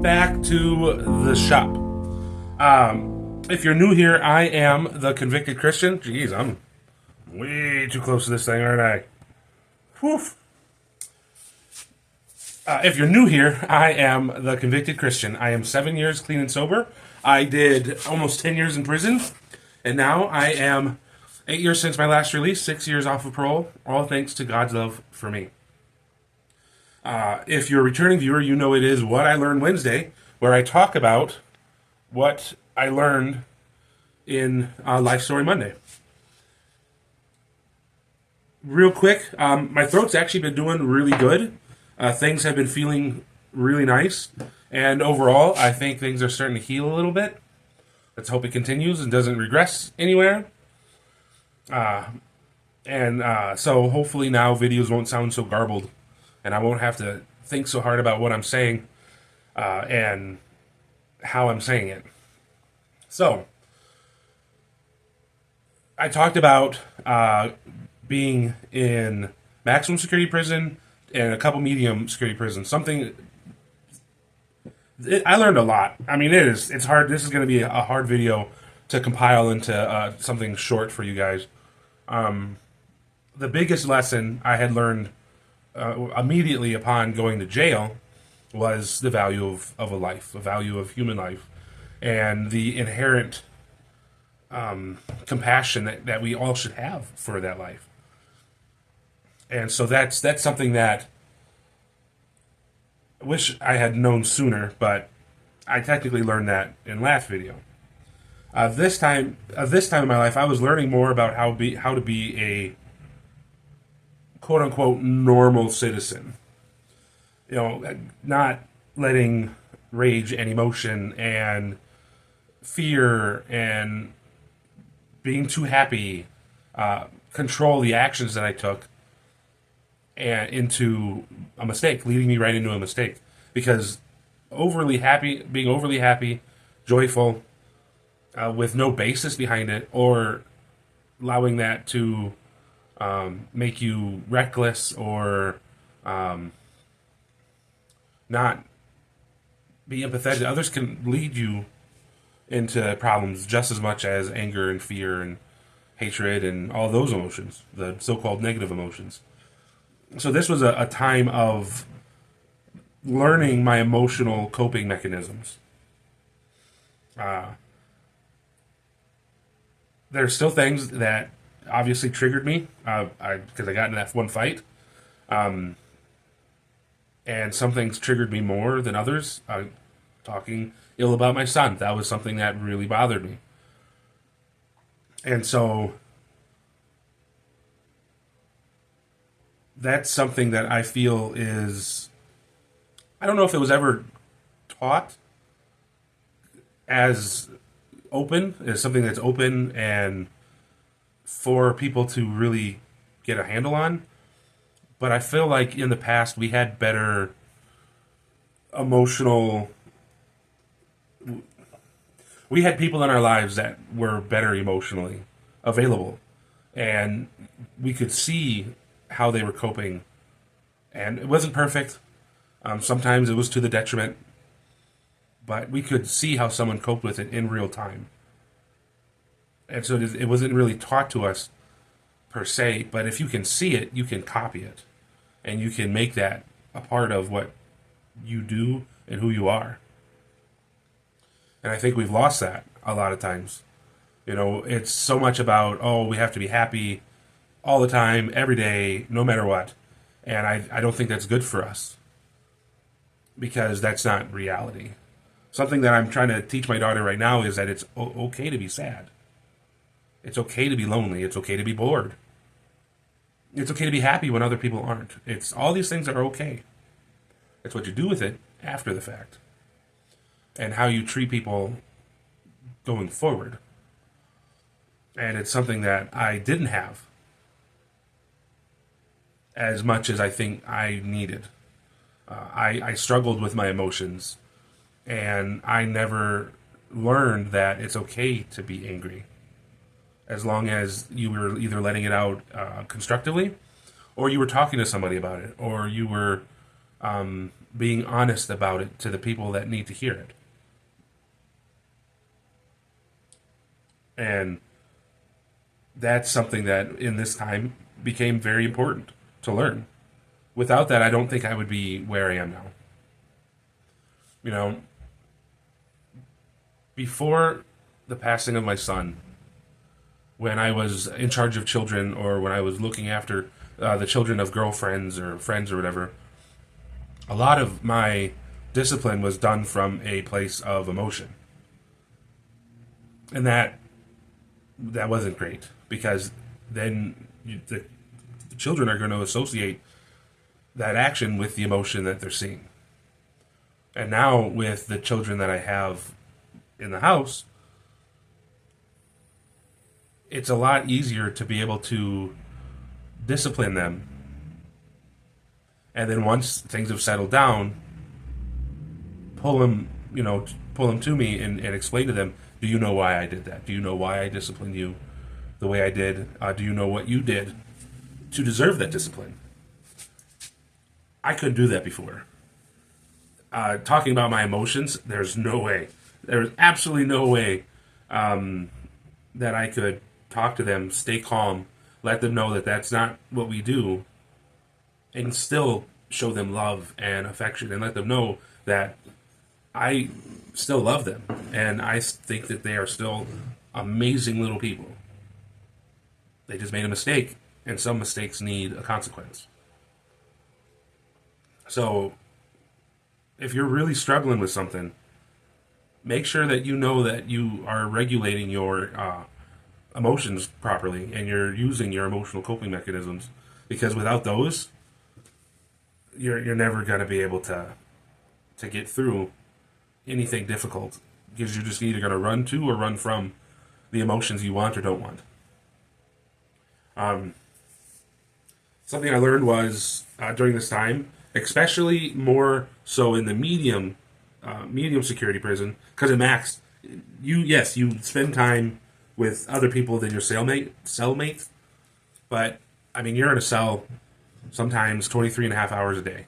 welcome back to the shop. If you're new here, I am the Convicted Christian. Jeez, I'm way too close to this thing, aren't I? Whew. If you're new here, I am the Convicted Christian. I am 7 years clean and sober. I did almost 10 years in prison, and now I am 8 years since my last release, 6 years off of parole, all thanks to God's love for me. If you're a returning viewer, you know it is What I Learned Wednesday, where I talk about what I learned in Life Story Monday. Real quick, my throat's actually been doing really good. Things have been feeling really nice. And overall, I think things are starting to heal a little bit. Let's hope it continues and doesn't regress anywhere. So hopefully now videos won't sound so garbled. And I won't have to think so hard about what I'm saying and how I'm saying it. So, I talked about being in maximum security prison and a couple medium security prisons. I learned a lot. I mean, it's hard. This is going to be a hard video to compile into something short for you guys. The biggest lesson I had learned immediately upon going to jail was the value of a life, the value of human life, and the inherent compassion that we all should have for that life. And so that's something that I wish I had known sooner, but I technically learned that in last video. This time in my life, I was learning more about how to be a quote-unquote normal citizen. You know, not letting rage and emotion and fear and being too happy control the actions that I took and into a mistake, leading me right into a mistake. Because being overly happy, joyful, with no basis behind it, or allowing that to make you reckless or not be empathetic to others, can lead you into problems just as much as anger and fear and hatred and all those emotions, the so-called negative emotions. So this was a time of learning my emotional coping mechanisms. There's still things that obviously triggered me because I got in that one fight. And some things triggered me more than others. Talking ill about my son, that was something that really bothered me. And so that's something that I feel is, I don't know if it was ever taught as open, as something that's open and for people to really get a handle on. But I feel like in the past we had better we had people in our lives that were better emotionally available. And we could see how they were coping. And it wasn't perfect. Sometimes it was to the detriment. But we could see how someone coped with it in real time. And so it wasn't really taught to us per se, but if you can see it, you can copy it. And you can make that a part of what you do and who you are. And I think we've lost that a lot of times. You know, it's so much about, we have to be happy all the time, every day, no matter what. And I don't think that's good for us. Because that's not reality. Something that I'm trying to teach my daughter right now is that it's okay to be sad. It's okay to be lonely. It's okay to be bored. It's okay to be happy when other people aren't. All these things are okay. It's what you do with it after the fact. And how you treat people going forward. And it's something that I didn't have as much as I think I needed. I struggled with my emotions. And I never learned that it's okay to be angry. As long as you were either letting it out constructively, or you were talking to somebody about it, or you were being honest about it to the people that need to hear it. And that's something that in this time became very important to learn. Without that, I don't think I would be where I am now. You know, before the passing of my son, when I was in charge of children or when I was looking after the children of girlfriends or friends or whatever, a lot of my discipline was done from a place of emotion. And that wasn't great, because then the children are going to associate that action with the emotion that they're seeing. And now with the children that I have in the house, it's a lot easier to be able to discipline them. And then once things have settled down, pull them to me and explain to them, do you know why I did that? Do you know why I disciplined you the way I did? Do you know what you did to deserve that discipline? I couldn't do that before. Talking about my emotions, there's no way. There's absolutely no way that I could talk to them, stay calm, let them know that that's not what we do, and still show them love and affection and let them know that I still love them and I think that they are still amazing little people. They just made a mistake, and some mistakes need a consequence. So, if you're really struggling with something, make sure that you know that you are regulating your emotions properly and you're using your emotional coping mechanisms, because without those, you're never going to be able to get through anything difficult, because you're just either going to run to or run from the emotions you want or don't want. Something I learned was during this time, especially more so in the medium security prison, because in max, you spend time with other people than your cellmate, but I mean, you're in a cell sometimes 23 and a half hours a day,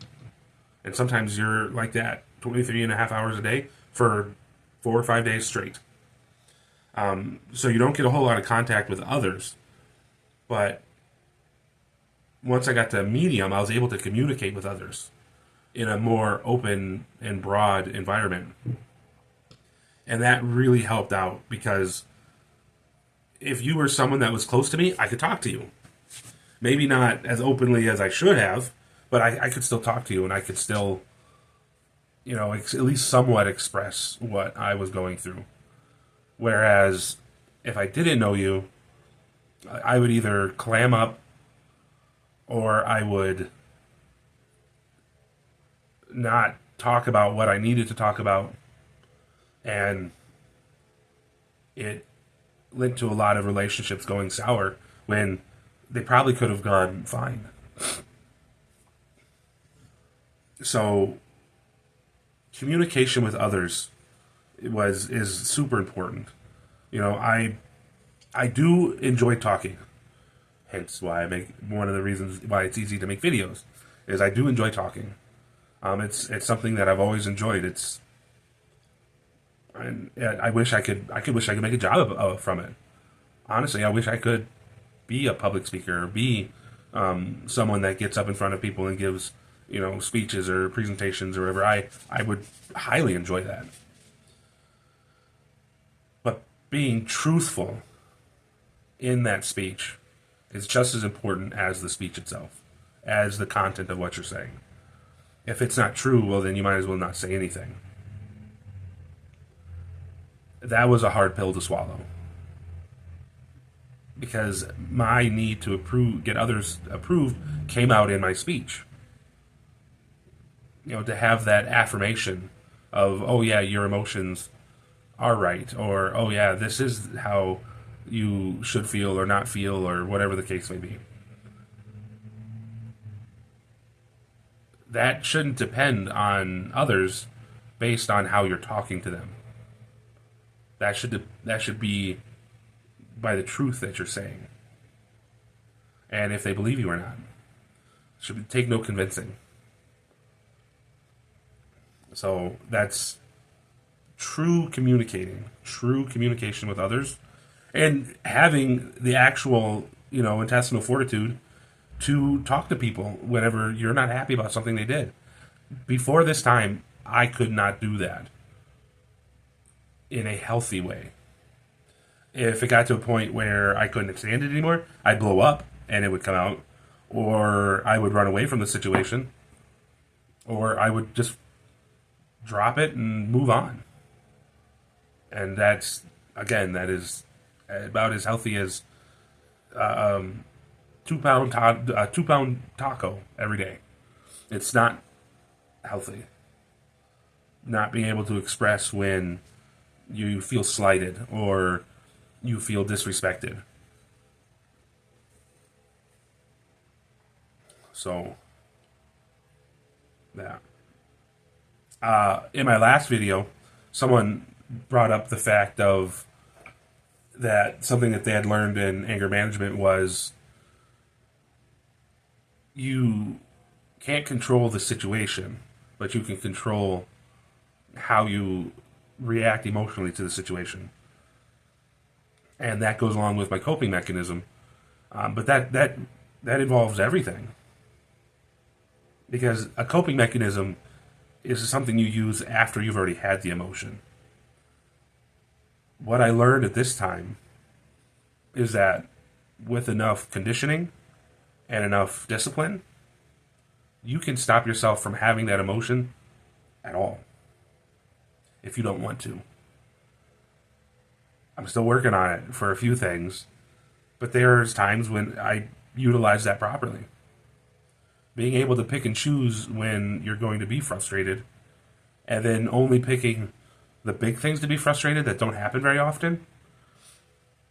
and sometimes you're like that 23 and a half hours a day for 4 or 5 days straight. So you don't get a whole lot of contact with others, but once I got to medium, I was able to communicate with others in a more open and broad environment. And that really helped out, because if you were someone that was close to me, I could talk to you. Maybe not as openly as I should have, but I could still talk to you, and I could still, at least somewhat express what I was going through. Whereas if I didn't know you, I would either clam up or I would not talk about what I needed to talk about, and it led to a lot of relationships going sour when they probably could have gone fine. So communication with others is super important. I do enjoy talking. Hence why one of the reasons why it's easy to make videos is I do enjoy talking. It's something that I've always enjoyed. I wish I could make a job from it. Honestly, I wish I could be a public speaker, or be someone that gets up in front of people and gives speeches or presentations or whatever. I would highly enjoy that. But being truthful in that speech is just as important as the speech itself, as the content of what you're saying. If it's not true, well, then you might as well not say anything. That was a hard pill to swallow, because my need to get others approved came out in my speech. To have that affirmation of, oh yeah, your emotions are right, or oh yeah, this is how you should feel or not feel, or whatever the case may be. That shouldn't depend on others based on how you're talking to them. That should be by the truth that you're saying. And if they believe you or not. Should take no convincing. So that's true communication with others, and having the actual, intestinal fortitude to talk to people whenever you're not happy about something they did. Before this time, I could not do that in a healthy way. If it got to a point where I couldn't stand it anymore, I'd blow up and it would come out, or I would run away from the situation, or I would just drop it and move on. And that is about as healthy as 2 pound taco every day. It's not healthy. Not being able to express when you feel slighted or you feel disrespected. So, yeah. In my last video, someone brought up the fact of that something that they had learned in anger management was you can't control the situation, but you can control how you react emotionally to the situation. And that goes along with my coping mechanism. But that involves everything. Because a coping mechanism is something you use after you've already had the emotion. What I learned at this time is that with enough conditioning and enough discipline, you can stop yourself from having that emotion at all if you don't want to. I'm still working on it for a few things, but there's times when I utilize that properly. Being able to pick and choose when you're going to be frustrated, and then only picking the big things to be frustrated that don't happen very often,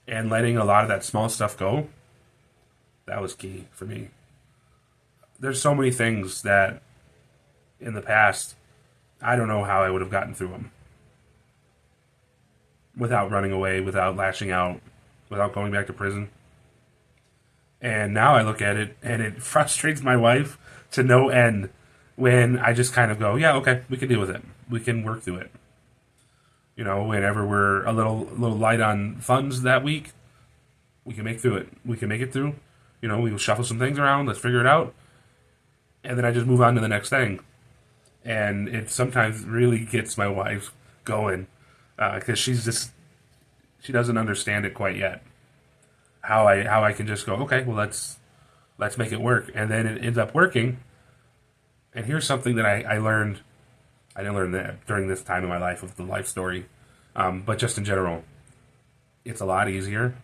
and letting a lot of that small stuff go, that was key for me. There's so many things that in the past, I don't know how I would have gotten through them without running away, without lashing out, without going back to prison. And now I look at it and it frustrates my wife to no end when I just kind of go, yeah, okay, we can deal with it. We can work through it. Whenever we're a little light on funds that week, we can make through it. We can make it through. We'll shuffle some things around. Let's figure it out. And then I just move on to the next thing. And it sometimes really gets my wife going because she doesn't understand it quite yet. How I can just go, okay, well let's make it work, and then it ends up working. And here's something that I learned. I didn't learn that during this time in my life of the life story, but just in general, it's a lot easier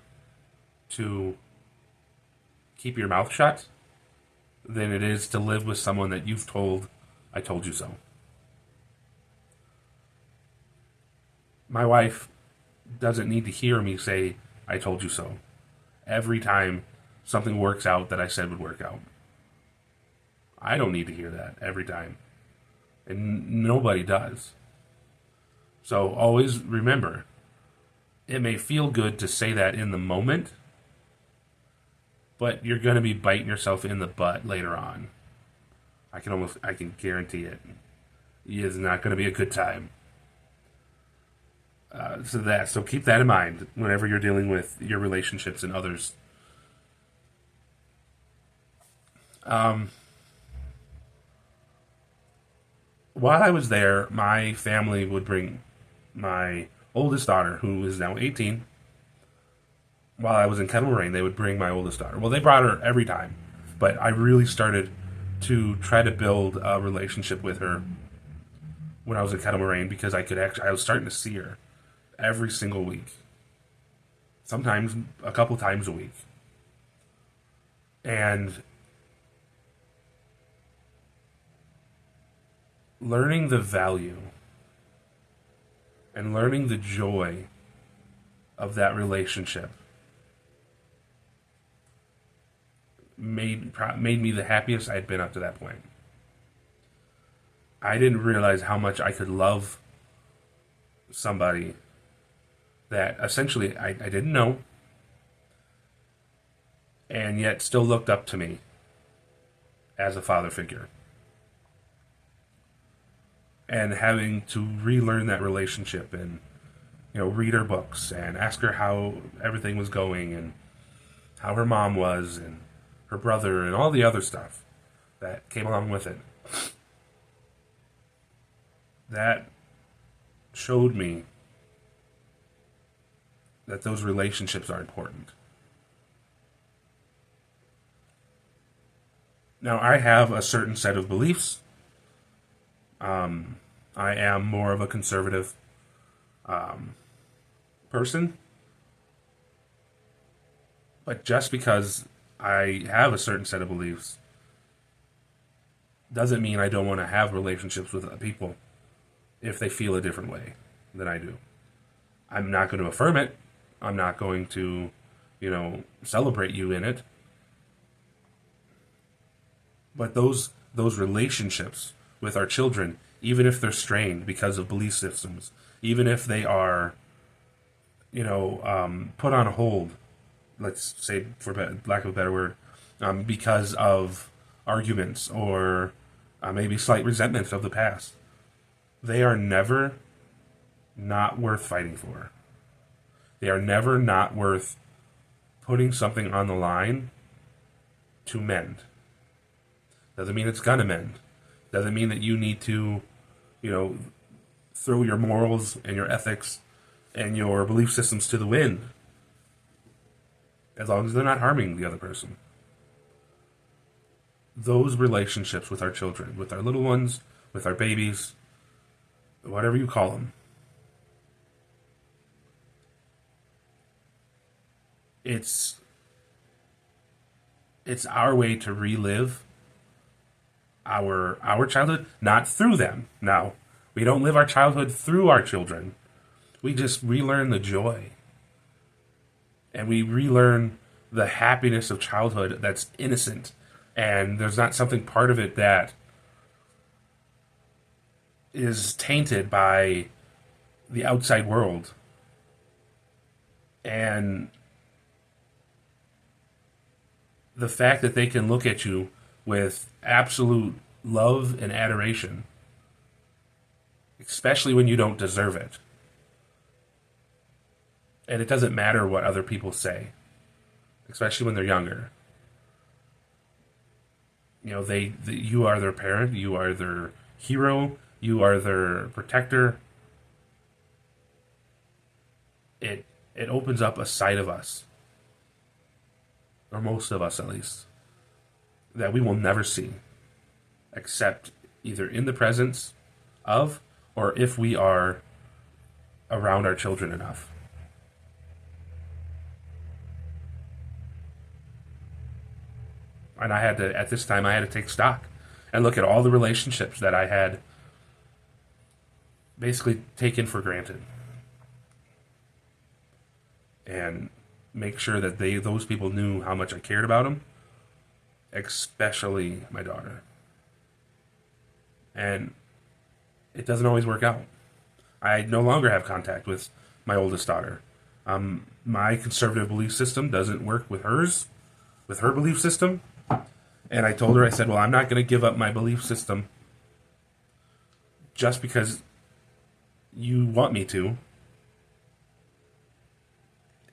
to keep your mouth shut than it is to live with someone that you've told, I told you so. My wife doesn't need to hear me say, I told you so, every time something works out that I said would work out. I don't need to hear that every time. And nobody does. So always remember, it may feel good to say that in the moment, but you're going to be biting yourself in the butt later on. I can guarantee it. It is not going to be a good time. So keep that in mind whenever you're dealing with your relationships and others. While I was there, my family would bring my oldest daughter, who is now 18. While I was in Kettle Moraine, they would bring my oldest daughter. Well, they brought her every time, but I really started to try to build a relationship with her when I was in Kettle Moraine because I was starting to see her every single week. Sometimes a couple times a week. And learning the value and learning the joy of that relationship made me the happiest I had been up to that point. I didn't realize how much I could love somebody that essentially I didn't know and yet still looked up to me as a father figure. and having to relearn that relationship and, read her books and ask her how everything was going and how her mom was and her brother and all the other stuff that came along with it. That showed me that those relationships are important. Now, I have a certain set of beliefs. I am more of a conservative person. But just because I have a certain set of beliefs doesn't mean I don't want to have relationships with people if they feel a different way than I do. I'm not going to affirm it. I'm not going to, celebrate you in it. But those relationships with our children, even if they're strained because of belief systems, even if they are, put on hold, let's say, for lack of a better word, because of arguments or maybe slight resentments of the past, they are never not worth fighting for. They are never not worth putting something on the line to mend. Doesn't mean it's gonna mend. Doesn't mean that you need to, throw your morals and your ethics and your belief systems to the wind. As long as they're not harming the other person. Those relationships with our children, with our little ones, with our babies, whatever you call them, it's our way to relive our childhood, not through them. Now, we don't live our childhood through our children. We just relearn the joy. And we relearn the happiness of childhood that's innocent. And there's not something part of it that is tainted by the outside world. And the fact that they can look at you with absolute love and adoration, especially when you don't deserve it. And it doesn't matter what other people say, especially when they're younger. You are their parent, you are their hero, you are their protector. It opens up a side of us, or most of us at least, that we will never see, except either in the presence of, or if we are around our children enough. And at this time, I had to take stock and look at all the relationships that I had basically taken for granted. And make sure that those people knew how much I cared about them, especially my daughter. And it doesn't always work out. I no longer have contact with my oldest daughter. My conservative belief system doesn't work with hers, with her belief system. And I told her, I said, well, I'm not going to give up my belief system just because you want me to.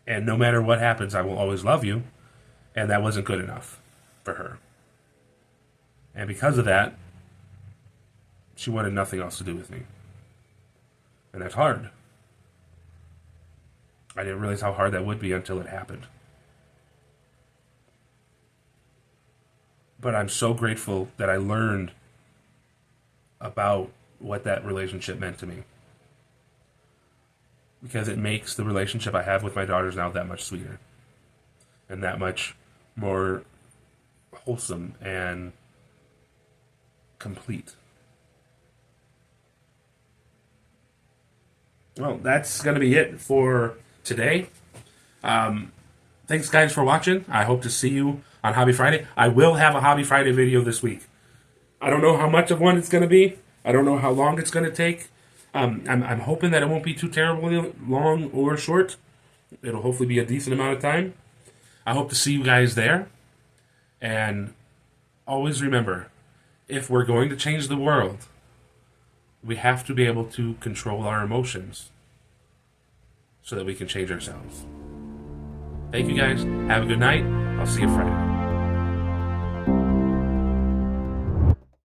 And no matter what happens, I will always love you. And that wasn't good enough for her. And because of that, she wanted nothing else to do with me. And that's hard. I didn't realize how hard that would be until it happened. But I'm so grateful that I learned about what that relationship meant to me. Because it makes the relationship I have with my daughters now that much sweeter. And that much more wholesome and complete. Well, that's going to be it for today. Thanks, guys, for watching. I hope to see you on Hobby Friday. I will have a Hobby Friday video this week. I don't know how much of one it's going to be. I don't know how long it's going to take. I'm hoping that it won't be too terribly long or short. It'll hopefully be a decent amount of time. I hope to see you guys there. And always remember, if we're going to change the world, We have to be able to control our emotions so that we can change ourselves. Thank you guys. Have a good night. I'll see you Friday.